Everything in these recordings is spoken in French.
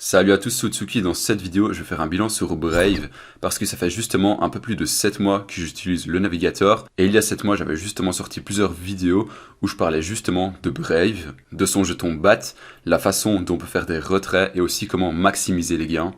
Salut à tous, c'est Otsuki. Dans cette vidéo, je vais faire un bilan sur Brave parce que ça fait justement un peu plus de 7 mois que j'utilise le navigateur et il y a 7 mois, j'avais justement sorti plusieurs vidéos où je parlais justement de Brave, de son jeton BAT, la façon dont on peut faire des retraits et aussi comment maximiser les gains.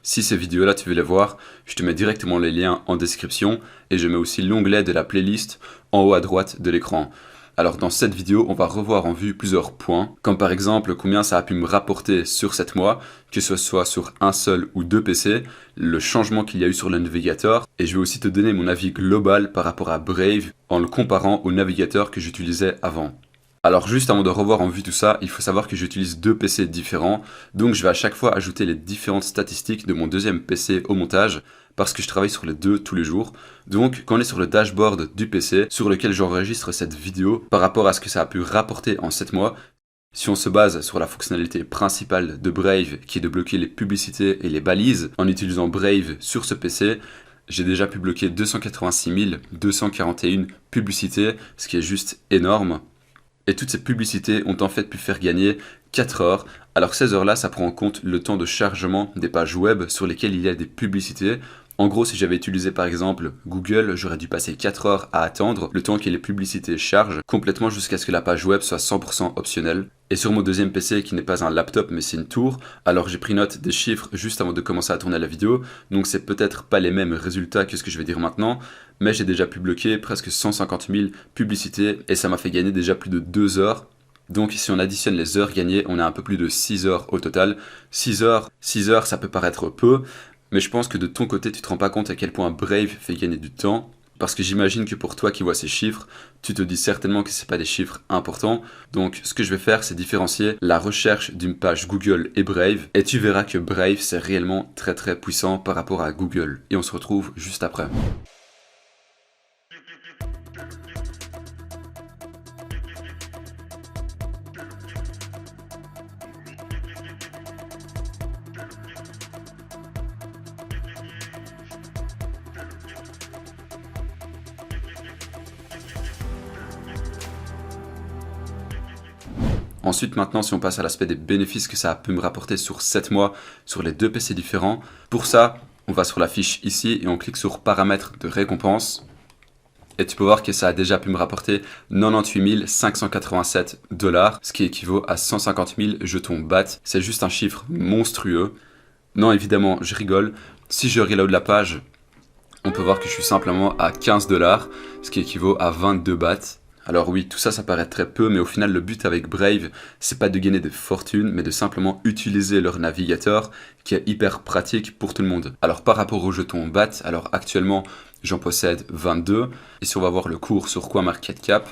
Si ces vidéos-là tu veux les voir, je te mets directement les liens en description et je mets aussi l'onglet de la playlist en haut à droite de l'écran. Alors dans cette vidéo, on va revoir en vue plusieurs points, comme par exemple combien ça a pu me rapporter sur 7 mois, que ce soit sur un seul ou deux PC, le changement qu'il y a eu sur le navigateur, et je vais aussi te donner mon avis global par rapport à Brave en le comparant au navigateur que j'utilisais avant. Alors juste avant de revoir en vue tout ça, il faut savoir que j'utilise deux PC différents, donc je vais à chaque fois ajouter les différentes statistiques de mon deuxième PC au montage, parce que je travaille sur les deux tous les jours. Donc quand on est sur le dashboard du PC sur lequel j'enregistre cette vidéo par rapport à ce que ça a pu rapporter en 7 mois, si on se base sur la fonctionnalité principale de Brave qui est de bloquer les publicités et les balises en utilisant Brave sur ce PC, j'ai déjà pu bloquer 286 241 publicités, ce qui est juste énorme. Et toutes ces publicités ont en fait pu faire gagner 4 heures. Alors ces heures-là, ça prend en compte le temps de chargement des pages web sur lesquelles il y a des publicités. En gros, si j'avais utilisé par exemple Google, j'aurais dû passer 4 heures à attendre le temps que les publicités chargent complètement jusqu'à ce que la page web soit 100% optionnelle. Et sur mon deuxième PC qui n'est pas un laptop mais c'est une tour, alors j'ai pris note des chiffres juste avant de commencer à tourner la vidéo, donc c'est peut-être pas les mêmes résultats que ce que je vais dire maintenant, mais j'ai déjà pu bloquer presque 150 000 publicités et ça m'a fait gagner déjà plus de 2 heures. Donc si on additionne les heures gagnées, on a un peu plus de 6 heures au total. 6 heures ça peut paraître peu, mais je pense que de ton côté tu te rends pas compte à quel point Brave fait gagner du temps. Parce que j'imagine que pour toi qui vois ces chiffres, tu te dis certainement que ce n'est pas des chiffres importants. Donc ce que je vais faire, c'est différencier la recherche d'une page Google et Brave. Et tu verras que Brave, c'est réellement très très puissant par rapport à Google. Et on se retrouve juste après. Ensuite, maintenant, si on passe à l'aspect des bénéfices que ça a pu me rapporter sur 7 mois sur les deux PC différents, pour ça, on va sur la fiche ici et on clique sur paramètres de récompense. Et tu peux voir que ça a déjà pu me rapporter 98 587 $, ce qui équivaut à 150 000 jetons BAT. C'est juste un chiffre monstrueux. Non, évidemment, je rigole. Si je reload la page, on peut voir que je suis simplement à 15 $, ce qui équivaut à 22 BAT. Alors oui, tout ça, ça paraît très peu, mais au final, le but avec Brave, c'est pas de gagner des fortunes, mais de simplement utiliser leur navigateur, qui est hyper pratique pour tout le monde. Alors par rapport au jeton BAT, alors actuellement, j'en possède 22, et si on va voir le cours sur CoinMarketCap,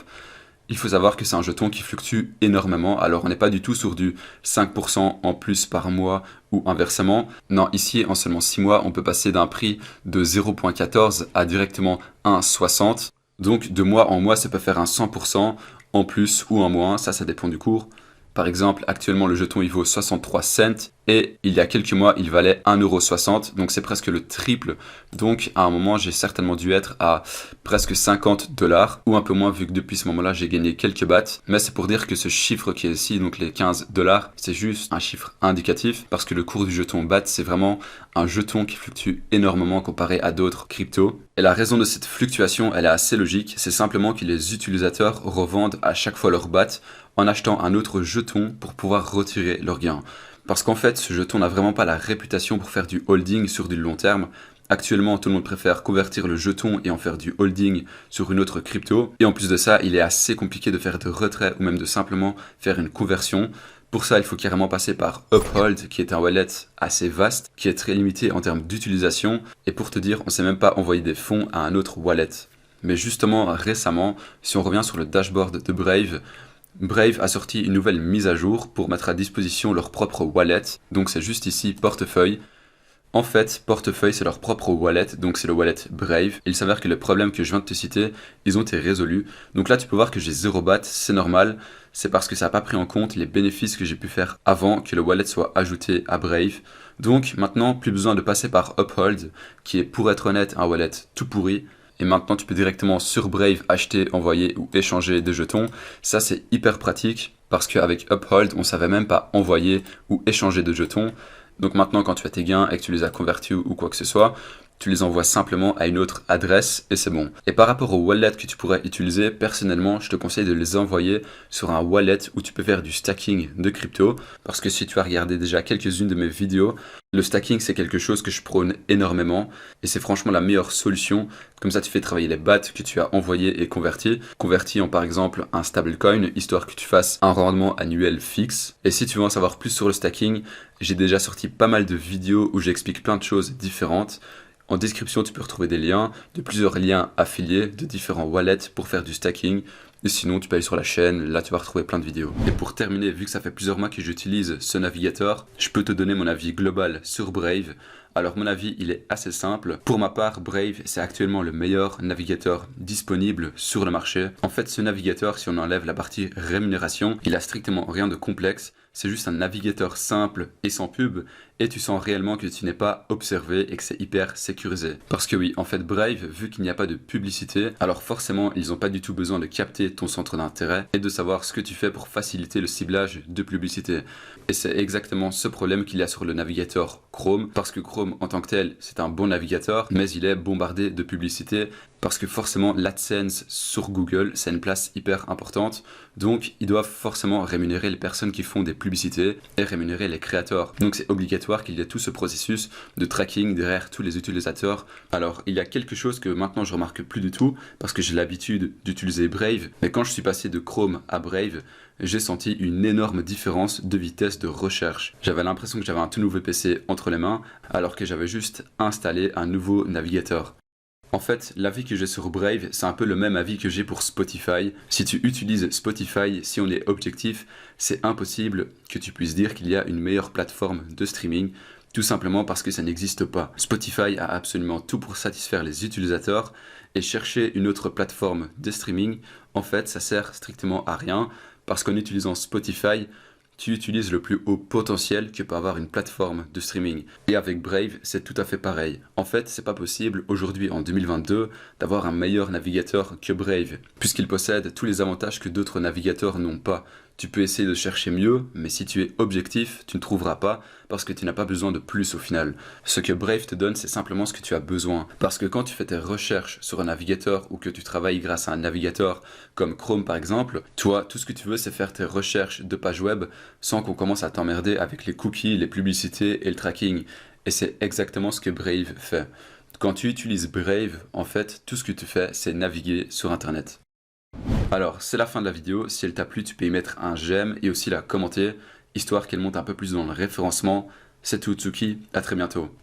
il faut savoir que c'est un jeton qui fluctue énormément, alors on n'est pas du tout sur du 5% en plus par mois ou inversement. Non, ici, en seulement 6 mois, on peut passer d'un prix de 0,14 à directement 1,60. Donc de mois en mois, ça peut faire un 100% en plus ou en moins, ça dépend du cours. Par exemple, actuellement le jeton il vaut 63 cents et il y a quelques mois il valait 1,60 €, donc c'est presque le triple. Donc à un moment j'ai certainement dû être à presque 50 $ ou un peu moins vu que depuis ce moment-là j'ai gagné quelques bahts. Mais c'est pour dire que ce chiffre qui est ici, donc les 15 $, c'est juste un chiffre indicatif parce que le cours du jeton BAT c'est vraiment un jeton qui fluctue énormément comparé à d'autres cryptos. Et la raison de cette fluctuation elle est assez logique, c'est simplement que les utilisateurs revendent à chaque fois leur BAT en achetant un autre jeton pour pouvoir retirer leur gain. Parce qu'en fait, ce jeton n'a vraiment pas la réputation pour faire du holding sur du long terme. Actuellement, tout le monde préfère convertir le jeton et en faire du holding sur une autre crypto. Et en plus de ça, il est assez compliqué de faire de retrait ou même de simplement faire une conversion. Pour ça, il faut carrément passer par Uphold, qui est un wallet assez vaste, qui est très limité en termes d'utilisation. Et pour te dire, on ne sait même pas envoyer des fonds à un autre wallet. Mais justement, récemment, si on revient sur le dashboard de Brave, Brave a sorti une nouvelle mise à jour pour mettre à disposition leur propre wallet. Donc c'est juste ici portefeuille. En fait, portefeuille c'est leur propre wallet, donc c'est le wallet Brave. Il s'avère que les problèmes que je viens de te citer, ils ont été résolus. Donc là tu peux voir que j'ai 0 BAT, c'est normal. C'est parce que ça n'a pas pris en compte les bénéfices que j'ai pu faire avant que le wallet soit ajouté à Brave. Donc maintenant, plus besoin de passer par Uphold, qui est pour être honnête un wallet tout pourri. Et maintenant tu peux directement sur Brave acheter, envoyer ou échanger des jetons. Ça c'est hyper pratique parce qu'avec Uphold on savait même pas envoyer ou échanger de jetons. Donc maintenant, quand tu as tes gains et que tu les as convertis ou quoi que ce soit, tu les envoies simplement à une autre adresse et c'est bon. Et par rapport aux wallets que tu pourrais utiliser, personnellement, je te conseille de les envoyer sur un wallet où tu peux faire du stacking de crypto. Parce que si tu as regardé déjà quelques-unes de mes vidéos, le stacking c'est quelque chose que je prône énormément et c'est franchement la meilleure solution. Comme ça, tu fais travailler les BAT que tu as envoyés et convertis en par exemple un stablecoin, histoire que tu fasses un rendement annuel fixe. Et si tu veux en savoir plus sur le stacking, j'ai déjà sorti pas mal de vidéos où j'explique plein de choses différentes. En description, tu peux retrouver des liens, de plusieurs liens affiliés de différents wallets pour faire du stacking. Et sinon, tu peux aller sur la chaîne, là tu vas retrouver plein de vidéos. Et pour terminer, vu que ça fait plusieurs mois que j'utilise ce navigateur, je peux te donner mon avis global sur Brave. Alors mon avis, il est assez simple. Pour ma part, Brave, c'est actuellement le meilleur navigateur disponible sur le marché. En fait, ce navigateur, si on enlève la partie rémunération, il a strictement rien de complexe. C'est juste un navigateur simple et sans pub, et tu sens réellement que tu n'es pas observé et que c'est hyper sécurisé. Parce que oui, en fait Brave, vu qu'il n'y a pas de publicité, alors forcément ils n'ont pas du tout besoin de capter ton centre d'intérêt et de savoir ce que tu fais pour faciliter le ciblage de publicité. Et c'est exactement ce problème qu'il y a sur le navigateur Chrome, parce que Chrome en tant que tel, c'est un bon navigateur, mais il est bombardé de publicité, parce que forcément l'AdSense sur Google, c'est une place hyper importante, donc ils doivent forcément rémunérer les personnes qui font des publicités et rémunérer les créateurs. Donc c'est obligatoire qu'il y ait tout ce processus de tracking derrière tous les utilisateurs. Alors il y a quelque chose que maintenant je remarque plus du tout, parce que j'ai l'habitude d'utiliser Brave, mais quand je suis passé de Chrome à Brave, j'ai senti une énorme différence de vitesse de recherche. J'avais l'impression que j'avais un tout nouveau PC entre les mains, alors que j'avais juste installé un nouveau navigateur. En fait, l'avis que j'ai sur Brave, c'est un peu le même avis que j'ai pour Spotify. Si tu utilises Spotify, si on est objectif, c'est impossible que tu puisses dire qu'il y a une meilleure plateforme de streaming, tout simplement parce que ça n'existe pas. Spotify a absolument tout pour satisfaire les utilisateurs, et chercher une autre plateforme de streaming, en fait, ça sert strictement à rien, parce qu'en utilisant Spotify, tu utilises le plus haut potentiel que peut avoir une plateforme de streaming. Et avec Brave, c'est tout à fait pareil. En fait, c'est pas possible aujourd'hui en 2022 d'avoir un meilleur navigateur que Brave, puisqu'il possède tous les avantages que d'autres navigateurs n'ont pas. Tu peux essayer de chercher mieux, mais si tu es objectif, tu ne trouveras pas, parce que tu n'as pas besoin de plus au final. Ce que Brave te donne, c'est simplement ce que tu as besoin. Parce que quand tu fais tes recherches sur un navigateur ou que tu travailles grâce à un navigateur comme Chrome par exemple, toi, tout ce que tu veux, c'est faire tes recherches de pages web sans qu'on commence à t'emmerder avec les cookies, les publicités et le tracking. Et c'est exactement ce que Brave fait. Quand tu utilises Brave, en fait, tout ce que tu fais, c'est naviguer sur Internet. Alors, c'est la fin de la vidéo. Si elle t'a plu, tu peux y mettre un j'aime et aussi la commenter, histoire qu'elle monte un peu plus dans le référencement. C'est tout, Tsuki. À très bientôt.